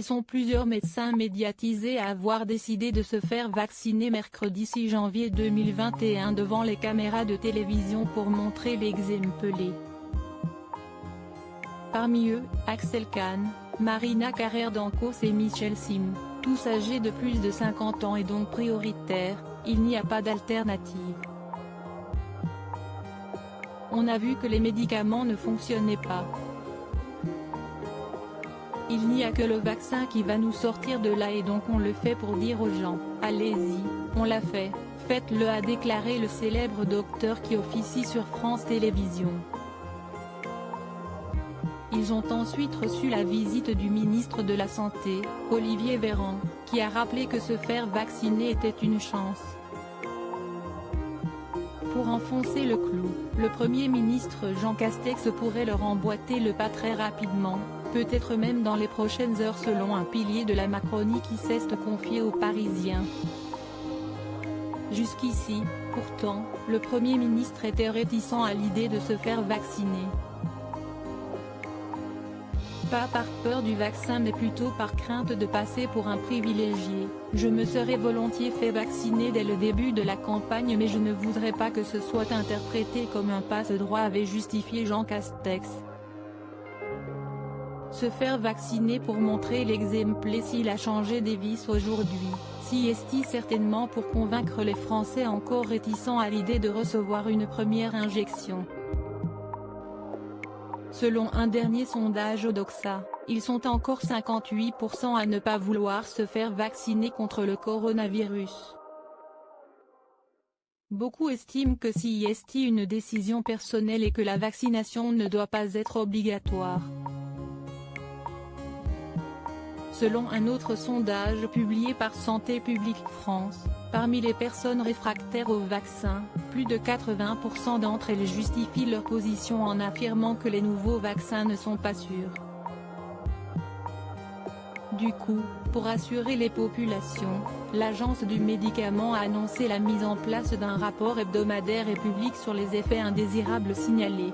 Ils sont plusieurs médecins médiatisés à avoir décidé de se faire vacciner mercredi 6 janvier 2021 devant les caméras de télévision pour montrer l'exemple. Parmi eux, Axel Kahn, Marina Carrère d'Ancos et Michel Sim, tous âgés de plus de 50 ans et donc prioritaires, il n'y a pas d'alternative. On a vu que les médicaments ne fonctionnaient pas. Il n'y a que le vaccin qui va nous sortir de là et donc on le fait pour dire aux gens, allez-y, on l'a fait, faites-le, a déclaré le célèbre docteur qui officie sur France Télévisions. Ils ont ensuite reçu la visite du ministre de la Santé, Olivier Véran, qui a rappelé que se faire vacciner était une chance. Pour enfoncer le clou, le Premier ministre Jean Castex pourrait leur emboîter le pas très rapidement, peut-être même dans les prochaines heures selon un pilier de la Macronie qui s'est confié aux Parisiens. Jusqu'ici, pourtant, le Premier ministre était réticent à l'idée de se faire vacciner. Pas par peur du vaccin mais plutôt par crainte de passer pour un privilégié. Je me serais volontiers fait vacciner dès le début de la campagne mais je ne voudrais pas que ce soit interprété comme un passe-droit, avait justifié Jean Castex. Se faire vacciner pour montrer l'exemple, s'il a changé des vis aujourd'hui, si est-il certainement pour convaincre les Français encore réticents à l'idée de recevoir une première injection. Selon un dernier sondage Odoxa, ils sont encore 58% à ne pas vouloir se faire vacciner contre le coronavirus. Beaucoup estiment que si est une décision personnelle et que la vaccination ne doit pas être obligatoire. Selon un autre sondage publié par Santé publique France, parmi les personnes réfractaires au vaccin, plus de 80% d'entre elles justifient leur position en affirmant que les nouveaux vaccins ne sont pas sûrs. Du coup, pour assurer les populations, l'Agence du médicament a annoncé la mise en place d'un rapport hebdomadaire et public sur les effets indésirables signalés.